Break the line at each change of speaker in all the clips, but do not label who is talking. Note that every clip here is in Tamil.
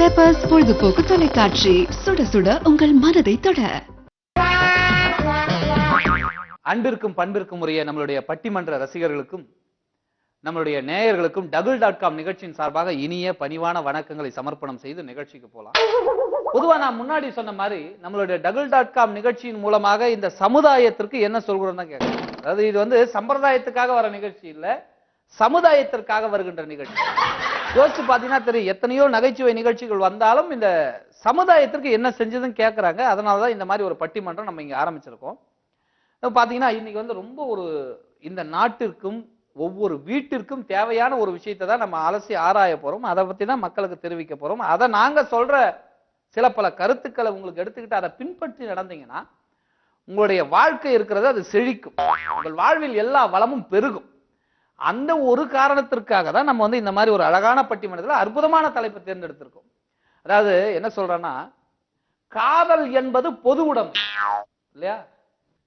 பெப்பர்ஸ் பொழுதுபோக்கு தொலைக்காட்சி, சுட சுட உங்கள் மனதை தொட.
அன்பிற்கும் பண்பிற்கும் உரிய நம்மளுடைய பட்டிமன்ற ரசிகர்களுக்கும் நம்மளுடைய நேயர்களுக்கும் double.com நிகழ்ச்சியின் சார்பாக இனிய பணிவான வணக்கங்களை சமர்ப்பணம் செய்து நிகழ்ச்சிக்கு போலாம். பொதுவா நான் முன்னாடி சொன்ன மாதிரி நம்மளுடைய double.com நிகழ்ச்சியின் மூலமாக இந்த சமுதாயத்திற்கு என்ன சொல்கிறோம் தான் கேட்கறேன். அதாவது இது வந்து சம்பிரதாயத்துக்காக வர நிகழ்ச்சி இல்ல, சமுதாயத்திற்காக வருகின்ற நிகழ்ச்சி. யோசிச்சு பாத்தீங்கன்னா தெரியும், எத்தனையோ நகைச்சுவை நிகழ்ச்சிகள் வந்தாலும் இந்த சமுதாயத்திற்கு என்ன செஞ்சதுன்னு கேட்கறாங்க. அதனாலதான் இந்த மாதிரி ஒரு பட்டிமன்றம் நம்ம இங்க ஆரம்பிச்சிருக்கோம். பாத்தீங்கன்னா இன்னைக்கு வந்து ரொம்ப ஒரு இந்த நாட்டிற்கும் ஒவ்வொரு வீட்டிற்கும் தேவையான ஒரு விஷயத்தை தான் நம்ம அலசி ஆராய போறோம். அதை பத்தி தான் மக்களுக்கு தெரிவிக்க போறோம். அதை நாங்க சொல்ற சில பல கருத்துக்களை உங்களுக்கு எடுத்துக்கிட்டு அதை பின்பற்றி நடந்தீங்கன்னா உங்களுடைய வாழ்க்கை இருக்கிறது அது செழிக்கும், உங்கள் வாழ்வில் எல்லா வளமும் பெருகும். அந்த ஒரு காரணத்திற்காக தான் நம்ம வந்து இந்த மாதிரி ஒரு அழகான பட்டிமன்றத்தில் அற்புதமான தலைப்பை தேர்ந்தெடுத்திருக்கோம். அதாவது என்ன சொல்றேன்னா, காதல் என்பது பொது உடைமை இல்லையா?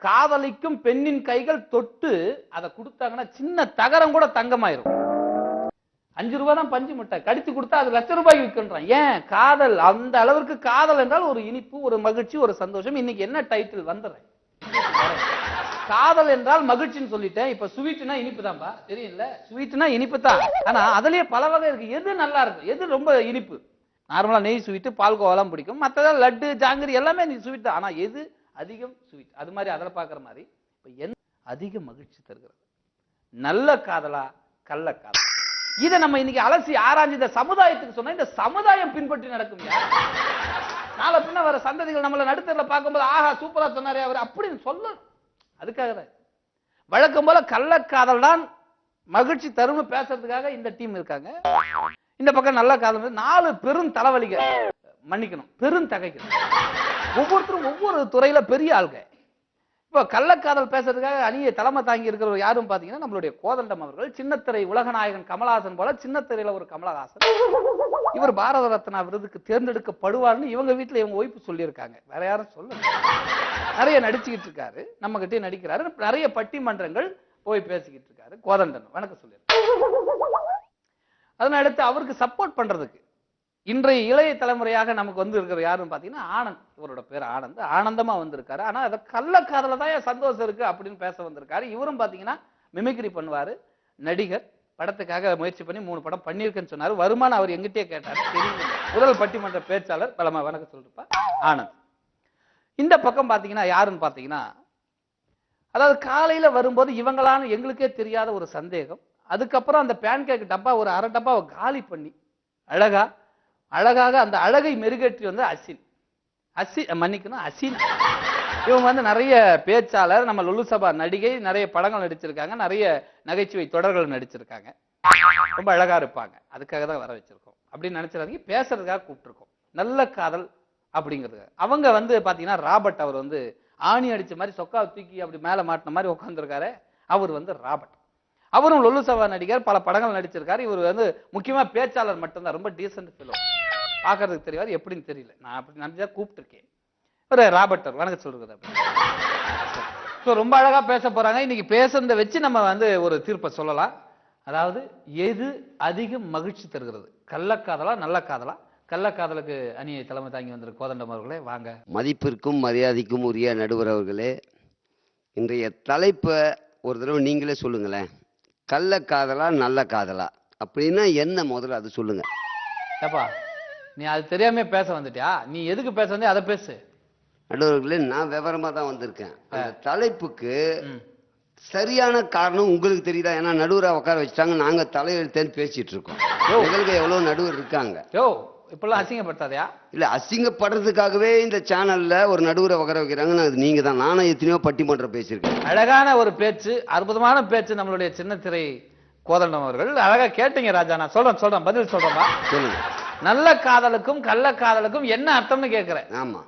காதலிக்கும் பெண்ணின் கைகள் தொட்டு அதை கொடுத்தாங்கன்னா சின்ன தகரம் கூட தங்கமாயிரும். 5 ரூபாய் தான் பஞ்சு மிட்டை, கடிச்சு கொடுத்தா அது லட்சம் ரூபாய்க்கு விற்கின்றான். ஏன்? காதல். அந்த அளவிற்கு காதல் என்றால் ஒரு இனிப்பு, ஒரு மகிழ்ச்சி, ஒரு சந்தோஷம். இன்னைக்கு என்ன டைட்டில் வந்துடுறேன், காதல் என்றால் மகிழ்ச்சின்னு சொல்லிட்டேன். இப்ப ஸ்வீட்னா இனிப்பு தான்பா, தெரியல. ஸ்வீட்னா இனிப்பு தான், ஆனா அதுலயே பல வகை இருக்கு. எது நல்லா இருக்கு, எது ரொம்ப இனிப்பு? நார்மலா நெய் ஸ்வீட், பால்கோவெல்லாம் பிடிக்கும், மற்றதான் லட்டு ஜாங்கிரி எல்லாமே ஸ்வீட் தான். ஆனா எது அதிகம் ஸ்வீட்? அது மாதிரி அதில் பார்க்குற மாதிரி இப்ப என்ன அதிக மகிழ்ச்சி தருகிறது? நல்ல காதலா கள்ள காதலா? இதை நம்ம இன்னைக்கு அலசி ஆராய்ச்சி இந்த சமுதாயத்துக்கு சொன்னா இந்த சமுதாயம் பின்பற்றி நடக்கும். நாளை பின்ன வர சந்ததிகள் நம்மள நடுத்தரில் பார்க்கும்போது ஆஹா சூப்பரா சொன்னாரே அவர் அப்படின்னு சொல்லணும். அதுக்காக தான் வழக்கம் போல கள்ளக்காதல் தான் மகிழ்ச்சி தரும்னு பேசுறதுக்காக இந்த டீம் இருக்காங்க. இந்த பக்கம் நல்ல காதல் 4 பெரும் தலைவலிகள், மன்னிக்கணும், பெரும் தகைகள். ஒவ்வொருத்தரும் ஒவ்வொரு துறையில பெரிய ஆளுங்க. இப்போ கள்ளக்காதல் பேசுறதுக்காக அணியை தலைமை தாங்கி இருக்கிற யாரும் பாத்தீங்கன்னா நம்மளுடைய கோதண்டம் அவர்கள். சின்னத்திரை உலகநாயகன் கமலஹாசன் போல சின்னத்திரையில ஒரு கமலஹாசன். இவர் பாரத ரத்னா விருதுக்கு தேர்ந்தெடுக்கப்படுவார்னு இவங்க வீட்டுல இவங்க ஒய்ஃபு சொல்லியிருக்காங்க, வேற யாரும் சொல்ல. நிறைய நடிச்சுக்கிட்டு இருக்காரு, நம்ம கிட்டே நடிக்கிறாரு, நிறைய பட்டிமன்றங்கள் போய் பேசிக்கிட்டு இருக்காரு. கோதண்டன் வணக்கம் சொல்லியிருக்காரு. அதனை அடுத்து அவருக்கு சப்போர்ட் பண்றதுக்கு இன்றைய இளைய தலைமுறையாக நமக்கு வந்து இருக்கிற யாருன்னு பாத்தீங்கன்னா ஆனந்த். இவரோட பேர் ஆனந்த். ஆனந்தமா வந்திருக்காரு. ஆனா அதை கள்ளக்காதல தான் சந்தோஷம் இருக்கு அப்படின்னு பேச வந்திருக்காரு. இவரும் பாத்தீங்கன்னா மிமிக்ரி பண்ணுவாரு, நடிகர். படத்துக்காக முயற்சி பண்ணி 3 படம் பண்ணியிருக்கேன்னு சொன்னாரு. வருமானம் அவர் எங்கிட்டே கேட்டாரு. முதல் பட்டிமன்ற பேச்சாளர். பலமா வணக்கம் சொல்லிருப்பா ஆனந்த். இந்த பக்கம் பாத்தீங்கன்னா யாருன்னு பாத்தீங்கன்னா, அதாவது காலையில வரும்போது இவங்களான எங்களுக்கே தெரியாத ஒரு சந்தேகம். அதுக்கப்புறம் அந்த பேன் கேக் டப்பா ஒரு 1/2 டப்பாவை காலி பண்ணி அழகாக அந்த அழகை மெருகேற்றி வந்து அசின். இவங்க வந்து நிறைய பேச்சாளர், நம்ம லுலுசபா நடிகை, நிறைய படங்கள் நடிச்சிருக்காங்க, நிறைய நகைச்சுவை தொடர்கள் நடிச்சிருக்காங்க, ரொம்ப அழகா இருப்பாங்க. அதுக்காக தான் வர வச்சிருக்கோம் அப்படின்னு நினைச்சிடாதீங்க, பேசுறதுக்காக கூப்பிட்டுருக்கோம். நல்ல காதல் அப்படிங்கிறது. அவங்க வந்து பாத்தீங்கன்னா ராபர்ட், அவர் வந்து ஆணி அடிச்ச மாதிரி சொக்கா தூக்கி அப்படி மேல மாட்டின மாதிரி உட்காந்துருக்காரு. அவர் வந்து ராபர்ட். அவரும் லுலுசபா நடிகர், பல படங்கள் நடிச்சிருக்காரு. இவர் வந்து முக்கியமா பேச்சாளர் மட்டும்தான், ரொம்ப டீசென்ட் ஃபெலோ. பாக்குறதுக்கு தெரியாது, எப்படின்னு தெரியல, நான் அப்படி நினைச்சா கூப்பிட்டுருக்கேன். ஒரு ராபர்ட் வணக்கம் சொல்றது. ரொம்ப அழகா பேச போறாங்க. இன்னைக்கு பேசுறத வச்சு நம்ம வந்து ஒரு தீர்ப்பை சொல்லலாம். அதாவது எது அதிக மகிழ்ச்சி தருகிறது, கள்ளக்காதலா நல்ல காதலா? கள்ளக்காதலுக்கு அணியை தலைமை தாங்கி வந்திருக்க கோதண்டம் அவர்களே வாங்க.
மதிப்பிற்கும் மரியாதைக்கும் உரிய நடுவர் அவர்களே, இன்றைய தலைப்பை ஒரு தடவை நீங்களே சொல்லுங்களேன். கள்ளக்காதலா நல்ல காதலா அப்படின்னா என்ன, முதல்ல அது சொல்லுங்க.
ஏப்பா நீ அது தெரியாம பேச வந்துட்டியா? நீ எதுக்கு பேச வந்தே அதை பேசு.
நடுவர்களே, நான் விவரமா தான் வந்திருக்கேன். அந்த தலைப்புக்கு சரியான காரணம் உங்களுக்கு தெரியுதா? ஏன்னா நடுவரை உட்கார வச்சுட்டாங்க, நாங்க தலையெழுத்தேன்னு பேசிட்டு இருக்கோம். எங்களுக்கு எவ்வளவு நடுவர் இருக்காங்க.
இப்பெல்லாம் அசிங்கப்படுத்தாதையா?
இல்ல, அசிங்கப்படுறதுக்காகவே இந்த சேனல்ல ஒரு நடுவரை உட்கார வைக்கிறாங்க. அது நீங்க தான். நானும் எத்தனையோ பட்டிமன்றம் பேசியிருக்கேன்.
அழகான ஒரு பேச்சு, அற்புதமான பேச்சு நம்மளுடைய சின்னத்திரை கோதண்டம் அவர்கள். அழகா கேட்டீங்க ராஜா. நான் சொல்றேன் பதில் சொல்றேன்பா.
சொல்லுங்க.
நல்ல காதலுக்கும் கள்ள காதலுக்கும் என்ன அர்த்தம்னு கேட்கிறேன்.
ஆமா,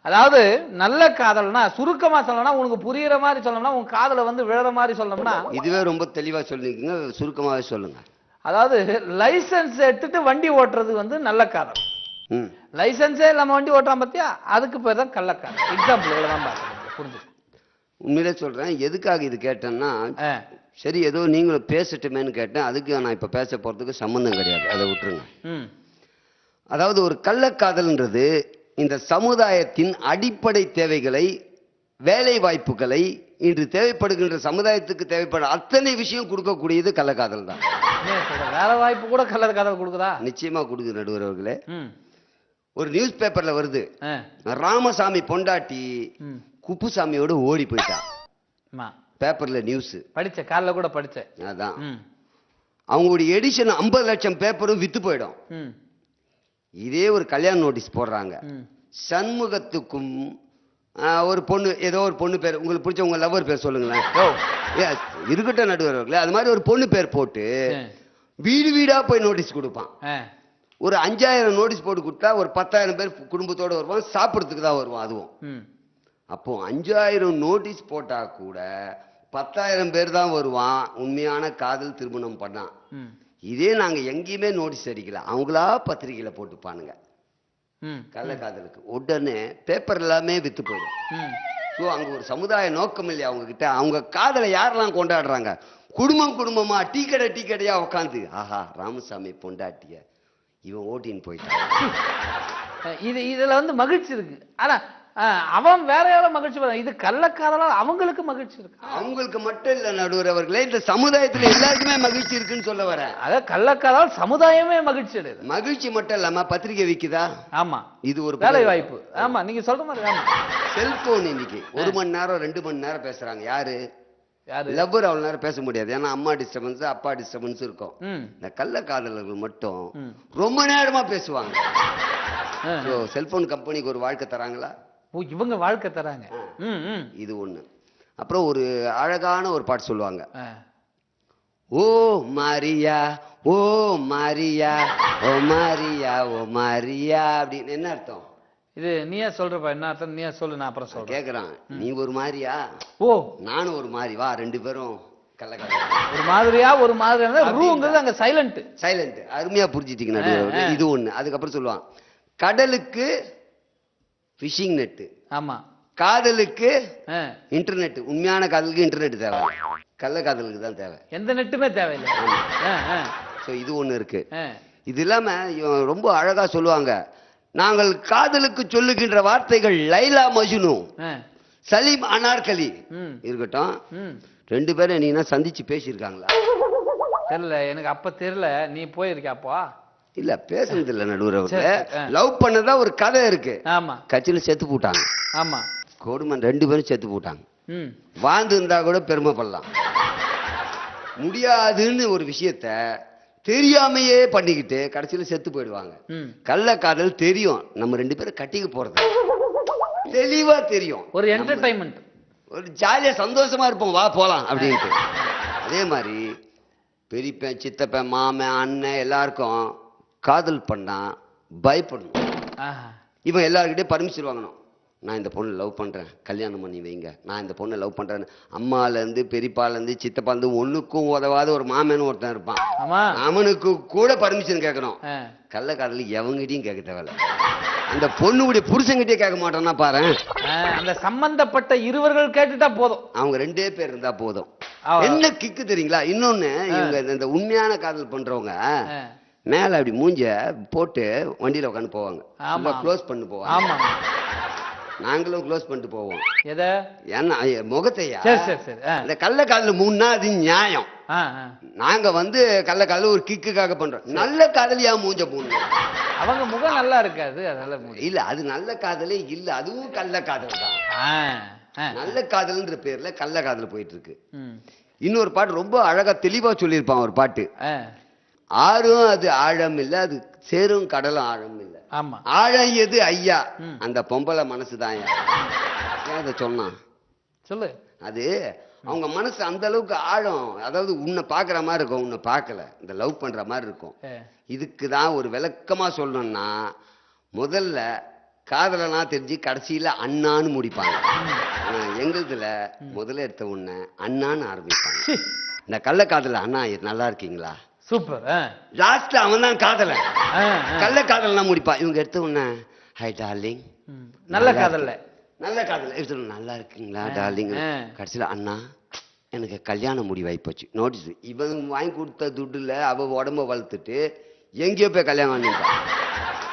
அதாவது நல்ல காதல்னா சுருக்கமா சொல்லணும்னா, உனக்கு புரியுற மாதிரி சொல்லணும்னா, உன் காதல வந்து விழுற மாதிரி சொல்லணும்னா,
இதுவே ரொம்ப தெளிவா சொல்லிருக்கீங்க, சுருக்கமாவே சொல்லுங்க.
அதாவது லைசன்ஸ் எடுத்துட்டு வண்டி ஓட்டுறது வந்து நல்ல காதல். லைசன்ஸே இல்லாம வண்டி ஓட்டுறான் பத்தியா, அதுக்கு பேர் தான் கள்ளக்காதல். எக்ஸாம்பிள் தான் பார்க்கணும், புரிஞ்சு.
உண்மையிலே சொல்றேன். எதுக்காக இது கேட்டேன்னா, சரி ஏதோ நீங்களும் பேசட்டுமேன்னு கேட்டேன். அதுக்கு நான் இப்ப பேச போறதுக்கு சம்பந்தம் கிடையாது, அதை விட்டுருங்க. அதாவது ஒரு கள்ளக்காதல்ன்றது இந்த சமுதாயத்தின் அடிப்படை தேவைகளை, வேலை வாய்ப்புகளை, இன்று தேவைப்படுகின்ற சமுதாயத்துக்கு தேவைப்பட அத்தனை விஷயம் கொடுக்கக்கூடியது கள்ளக்காதல் தான்.
வேலை வாய்ப்பு கூட கள்ளக்காதல் கொடுக்குதா?
நிச்சயமா கொடுக்குது நடுவர் அவர்களே. ஒரு நியூஸ் பேப்பர்ல வருது, ராமசாமி பொண்டாட்டி குப்புசாமியோட ஓடி போயிட்டா. பேப்பர்ல நியூஸ்
படிச்ச காலைல கூட படிச்சேன்.
அதான் அவங்களுடைய எடிஷன் 50 லட்சம் பேப்பரும் வித்து போயிடும். இதே ஒரு கல்யாண நோட்டீஸ் போடுறாங்க. சண்முகத்துக்கும் ஒரு பொண்ணு, ஏதோ ஒரு பொண்ணு பேர், உங்களுக்கு பிடிச்ச உங்க லவர் பேர் சொல்லுங்களேன். இருக்கட்டும் நடுவர்களே, அது மாதிரி ஒரு பொண்ணு பேர் போட்டு வீடு வீடா போய் நோட்டீஸ் கொடுப்பான். ஒரு 5000 நோட்டீஸ் போட்டு கொடுத்தா ஒரு 10,000 பேர் குடும்பத்தோட வருவான், சாப்பிட்றதுக்கு தான் வருவான். அதுவும் அப்போ 5000 நோட்டீஸ் போட்டா கூட 10,000 பேர் தான் வருவான் உண்மையான காதல் திருமணம் பண்ணான். இதே நாங்க எங்கேயுமே நோட்டீஸ் அடிக்கல, அவங்களா பத்திரிகையில போட்டுப்பானுங்க கள்ளக்காதலுக்கு. உடனே பேப்பர் எல்லாமே வித்து போயிடும். ஸோ அங்க ஒரு சமுதாய நோக்கம் இல்லையா அவங்க கிட்ட. அவங்க காதலை யாரெல்லாம் கொண்டாடுறாங்க? குடும்பம் குடும்பமா டீ கடையா உட்காந்து, ஆஹா ராமசாமி பொண்டாட்டிய இவன் ஓட்டின்னு போயிட்டான்.
இதுல வந்து மகிழ்ச்சி இருக்கு. ஆனா அவன் வேற யாரோ மகிழ்ச்சி, இது கள்ளக்காதலால் அவங்களுக்கு மகிழ்ச்சி இருக்கு. அவங்களுக்கு
மட்டும் இல்ல நடுவர் அவர்களே, இந்த சமுதாயத்துல எல்லாருக்குமே மகிழ்ச்சி இருக்குன்னு சொல்ல வரேன்.
அதாவது கள்ளக்காதலால் சமுதாயமே மகிழ்ச்சி அடையுது.
மகிழ்ச்சி மட்டும் இல்லாம பத்திரிகை விக்குதா?
ஆமா,
இது ஒரு
வேலை வாய்ப்பு. ஆமா, நீங்க சொல்ற மாதிரி. ஆமா,
செல்போன் இன்னைக்கு 1 மணி நேரம் 2 மணி நேரம் பேசுறாங்க. யாரு லவ்வர் அவ்வளவு நேரம் பேச முடியாது, ஏன்னா அம்மா டிஸ்டர்பன்ஸ் அப்பா டிஸ்டர்பன்ஸ் இருக்கும். இந்த கள்ளக்காதலர்கள் மட்டும் ரொம்ப நேரமா பேசுவாங்க. செல்போன் கம்பெனிக்கு ஒரு வாழ்க்கை தராங்களா?
இவங்க வாழ்க்கை தராங்க.
இது ஒண்ணு. அப்புறம் ஒரு அழகான ஒரு பாட்டு சொல்லுவாங்க, ஓ மாரியா ஓ மாரியா ஓ மாரியா ஓ மாரியா அப்படின்னு. என்ன அர்த்தம்?
இது நீயே சொல்றப்பா, என்ன அர்த்தம் நீயே சொல்லு, நான் அப்புறம் சொல்றேன்.
கேக்குறான், நீ ஒரு மாதிரியா,
ஓ
நானும் ஒரு மாதிரி, வா 2 பேரும் கள்ளக்காதல்.
ஒரு மாதிரியா ஒரு மாதிரி ரூங்கிறது அங்க சைலண்ட்.
அருமையா புரிஞ்சிட்டீங்க. இது ஒண்ணு. அதுக்கப்புறம் சொல்லுவான், கடலுக்கு ஃபிஷிங் நெட், ஆமா, காதலுக்கு இன்டர்நெட். உண்மையான காதலுக்கு இன்டர்நெட் தேவை, கள்ள காதலுக்கு தான் தேவை.
எந்த நெட்டுமே தேவையில்லை.
இது ஒண்ணு இருக்கு. இது இல்லாம ரொம்ப அழகா சொல்லுவாங்க, நாங்கள் காதலுக்கு சொல்லுகின்ற வார்த்தைகள் லைலா மஜ்னு, சலீம் அனார்கலி. இருக்கட்டும், 2 பேரும் நீ சந்திச்சு பேசியிருக்காங்களா?
தெரியல எனக்கு, அப்ப தெரியல. நீ போயிருக்கியாப்பா?
இல்ல, பேசுறது இல்ல நடுவர். லவ் பண்ணதா ஒரு கதை இருக்கு. ஆமா, கட்சியில செத்து போட்டாங்க. ஆமா, கொடுமன் 2 பேரும் செத்து போட்டாங்க. வாழ்ந்து இருந்தா கூட பெருமைப்படலாம். முடியாதுன்னு ஒரு விஷயத்த தெரியாமையே பண்ணிக்கிட்டு கடைசியில செத்து போயிடுவாங்க. கள்ளக்காதல் தெரியும், நம்ம 2 பேரும் கட்டிக்க போறது தெளிவா தெரியும். ஒரு என்டர்டைன்மெண்ட், ஒரு ஜாலியா சந்தோஷமா இருப்போம், வா போலாம் அப்படின்ட்டு. அதே மாதிரி பெரியப்பன் சித்தப்பன் மாமன் அண்ணன் எல்லாருக்கும் காதல் பண்ணா பயப்படணும். இவன் எல்லாருக்கிட்டே பர்மிஷன் வாங்கணும். நான் இந்த பொண்ணு லவ் பண்றேன், கல்யாணம் பண்ணி வைங்க. நான் இந்த பொண்ணை லவ் பண்றேன். அம்மால இருந்து பெரியப்பால இருந்து சித்தப்பா இருந்து ஒண்ணுக்கும் உதவாத ஒரு மாமன் ஒருத்தன் இருப்பான், அவனுக்கு கூட பர்மிஷன் கேட்கணும். கள்ளக்காதல் எவங்கிட்டையும் கேட்க தேவையில்ல. அந்த பொண்ணுடைய புருஷங்கிட்டே கேட்க மாட்டோம்னா பாரு,
அந்த சம்பந்தப்பட்ட இருவர்கள் கேட்டுட்டா போதும்,
அவங்க 2 பேர் இருந்தா போதும். என்ன கிக்கு தெரியுங்களா? இன்னொன்னு, இவங்க இந்த உண்மையான காதல் பண்றவங்க மேல அப்படி மூஞ்ச போட்டு வண்டியில உட்காந்து போவாங்க, க்ளோஸ் பண்ணி போவாங்க. நாங்களும் க்ளோஸ் பண்ணிட்டு போவோம். ஏன்னா முகத்தையா இந்த கள்ளக்காதல் 3 நாள் அது நியாயம். நாங்க கள்ளக்காதல் ஒரு கிக்குக்காக பண்றோம். நல்ல காதலியா மூஞ்ச போடணும்.
அவங்க முகம் நல்லா இருக்காது, அதனால
இல்ல, அது நல்ல காதலே இல்ல, அதுவும் கள்ளக்காதல் தான். நல்ல காதல்ன்ற பேர்ல கள்ளக்காதல் போயிட்டு இருக்கு. இன்னொரு பாட்டு ரொம்ப அழகா தெளிவா சொல்லியிருப்பான் ஒரு பாட்டு, ஆறும் அது ஆழம் இல்ல, அது சேரும் கடலும் ஆழம் இல்ல. ஆமா, ஆழம் எது ஐயா, அந்த பொம்பளை மனசுதான். ஏன் சொன்னான்
சொல்லு.
அது அவங்க மனசு அந்த அளவுக்கு ஆழம். அதாவது உன்னை பாக்குற மாதிரி இருக்கும், உன்னை பார்க்கல, இந்த லவ் பண்ற மாதிரி இருக்கும். இதுக்குதான் ஒரு விளக்கமா சொல்லணும்னா, முதல்ல காதலனா தெரிஞ்சு கடைசியில அண்ணான்னு முடிப்பாங்க. எங்களுதுல முதல்ல எடுத்த உடனே அண்ணான்னு ஆரம்பிப்பாங்க. இந்த கள்ளக்காதல, அண்ணா நல்லா இருக்கீங்களா,
சூப்பர்,
லாஸ்ட் அவன் தான் காதலன். கள்ள காதல் முடிப்பான். இவங்க எடுத்த உடனே ஹை டார்லிங்,
நல்ல காதல்,
நல்ல காதல் எடுத்து நல்லா இருக்கீங்களா டார்லிங். கடைசியில அண்ணா எனக்கு கல்யாணம் முடிவாகி போச்சு. நோட்டீஸ் இவன் வாங்கி கொடுத்த துட்டுல அவ உடம்ப வளர்த்துட்டு எங்கேயோ போய் கல்யாணம் பண்ணிட்டான்.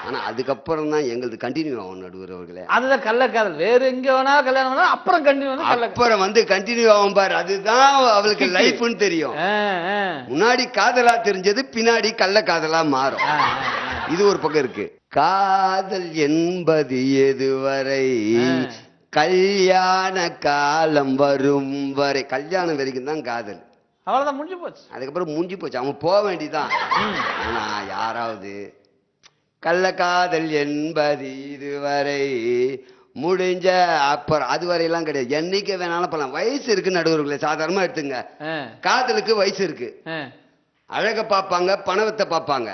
ஆனா அதுக்கப்புறம் தான் எங்களது கண்டினியூ ஆகும் நடுவர் அவர்களே.
அதுதான் கள்ளக்காதல். வேற எங்க வேணா கல்யாணம் பண்ணா அப்புறம் கண்டினியூ வந்து
அப்புறம் வந்து கண்டினியூ ஆகும் பாரு, அதுதான் அவளுக்கு லைஃப்னு தெரியும். முன்னாடி காதலா தெரிஞ்சது பின்னாடி கள்ள காதலா மாறும். இது ஒரு பக்கம் இருக்கு. காதல் என்பது எதுவரை கல்யாண காலம் வரும் வரை, கல்யாணம் வரைக்கும் தான் காதல்.
அவ்வளவுதான், முடிஞ்சு போச்சு.
அதுக்கப்புறம் முடிஞ்சு போச்சு, அவன் போக வேண்டியதான். ஆனா யாராவது கள்ளக்காதல் என்பது இதுவரை முடிஞ்ச அப்புறம் அதுவரையெல்லாம் கிடையாது. என்னைக்கு வேணாலும் பண்ணலாம். வயசு இருக்கு நடுவர்களே, சாதாரணமா எடுத்துங்க. காதலுக்கு வயசு இருக்கு. அழக பார்ப்பாங்க, பணவத்தை பார்ப்பாங்க.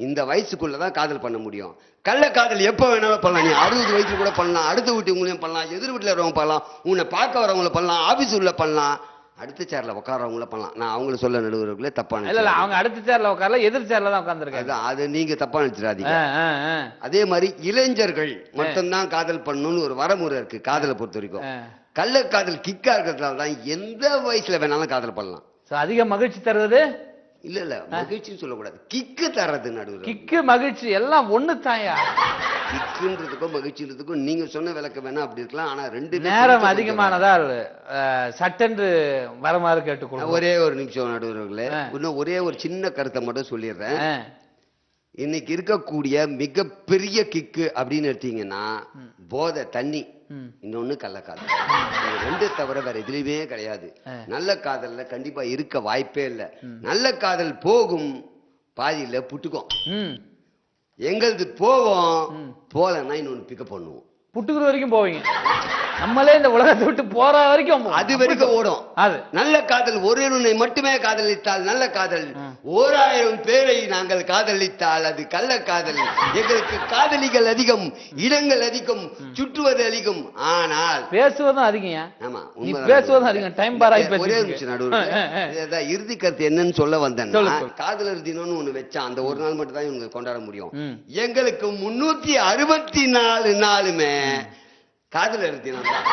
இந்த வயசுக்குள்ளதான் காதல் பண்ண முடியும். கள்ளக்காதல் எப்ப வேணாலும் பண்ணலாம். நீ 60 வயசுல கூட பண்ணலாம், அடுத்த வீட்டுங்களையும் பண்ணலாம், எதிர் வீட்டுல வரவங்க பண்ணலாம், உன்னை பார்க்க வரவங்கள பண்ணலாம், ஆபீஸ் உள்ள பண்ணலாம், அடுத்த சேர்ல உட்காரவங்கள பண்ணலாம். நான் அவங்கள சொல்ல நடுவர்களே தப்பான
இல்ல, அவங்க அடுத்த சேர்ல உட்காரல, எதிர் சேர்ல தான் உட்கார்ந்துருக்காங்க.
அது நீங்க தப்பா நினைச்சிடாதீங்க. அதே மாதிரி இளைஞர்கள் மட்டும்தான் காதல் பண்ணணும்னு ஒரு வரமுறை இருக்கு காதலை பொறுத்த வரைக்கும். கள்ளக்காதல் கிக்கா இருக்கிறதுனால தான் எந்த வயசுல வேணாலும் காதல் பண்ணலாம்.
அதிக மகிழ்ச்சி தருவது
இல்ல மகிழ்ச்சின்னு சொல்லக்கூடாது, கிக்கு தர்றது நடுவர்.
கிக்கு மகிழ்ச்சி எல்லாம் ஒண்ணு தாயா.
கிக்குன்றதுக்கும் மகிழ்ச்சின்றதுக்கும் நீங்க சொன்ன விளக்கம் வேணா அப்படி இருக்கலாம். ஆனா ரெண்டு
நேரம் அதிகமானதால் சட்டென்று வரமாறு கேட்டுக்கொள்ள.
ஒரே ஒரு நிமிஷம் நடுவர்களே, இன்னும் ஒரே ஒரு சின்ன கருத்தை மட்டும் சொல்லிடுறேன். இன்னைக்கு இருக்கக்கூடிய மிகப்பெரிய கிக்கு அப்படின்னு எடுத்தீங்கன்னா போதை, தண்ணி, இன்னொன்னு கள்ளக்காதல். ரெண்டு தவிர வேற எதுலயுமே கிடையாது. நல்ல காதல்ல கண்டிப்பா இருக்க வாய்ப்பே இல்லை. நல்ல காதல் போகும், பாதியில புட்டுக்கும். எங்களது போவோம், போலன்னா இன்னொன்னு பிக்கப் பண்ணுவோம்.
புட்டுக்குற வரைக்கும் போவீங்க. நம்மளே இந்த உலகத்தை விட்டு போற வரைக்கும்
அது வரைக்கும் ஓடும். அது நல்ல காதல் ஒருவனை மட்டுமே காதலித்தால் நல்ல காதல். 1000 பேரை நாங்கள் காதலித்தால் அது கள்ள காதல். எங்களுக்கு காதலிகள் அதிகம், இடங்கள் அதிகம், சுற்றுவது அதிகம், ஆனால்
பேசுவதும் அதிகம்.
ஆமா,
பேசுவதும் அதிகம். டைம் பார் ஆகி
ஒரே நிமிஷம் நடுவுல இறுதி கருத்து என்னன்னு சொல்ல வந்தேன். காதலர் தினம்னு ஒண்ணு வச்சா அந்த ஒரு நாள் மட்டும் தான் இவங்க கொண்டாட முடியும். எங்களுக்கு 364 நாளுமே காதலர் தினம் தான்.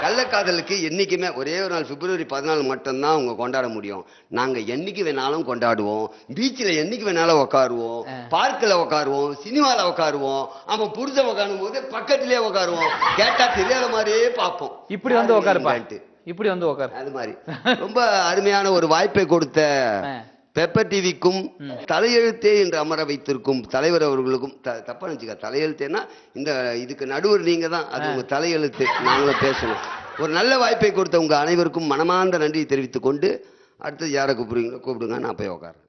கள்ளக்காதலுக்கு என்னைக்குமே ஒரே ஒரு நாள் பிப்ரவரி 14 மட்டும்தான் அவங்க கொண்டாட முடியும். நாங்க என்னைக்கு வேணாலும் கொண்டாடுவோம். பீச்சில் என்னைக்கு வேணாலும் உட்காருவோம், பார்க்கில் உட்காருவோம், சினிமால உட்காருவோம். அவன் புரிஞ்ச உட்காரும் போது பக்கத்திலே உட்காருவோம். கேட்டா தெரியாத மாதிரியே பார்ப்போம்.
இப்படி வந்து உட்காருப்பாட்டு, இப்படி வந்து உட்காரு. அது
மாதிரி ரொம்ப அருமையான ஒரு வாய்ப்பை கொடுத்த பெப்பர் டிவிக்கும் தலையெழுத்தே என்று அமர வைத்திருக்கும் தலைவர் அவர்களுக்கும் தப்பா நினைச்சுக்க. தலையெழுத்தேன்னா இந்த இதுக்கு நடுவர் நீங்க தான், அது உங்க தலையெழுத்து, நாங்களும் பேசணும். ஒரு நல்ல வாய்ப்பை கொடுத்த உங்க அனைவருக்கும் மனமார்ந்த நன்றியை தெரிவித்துக் கொண்டு அடுத்தது யாரை கூப்பிடுறீங்களோ கூப்பிடுங்க, நான் போய் உட்கார்றேன்.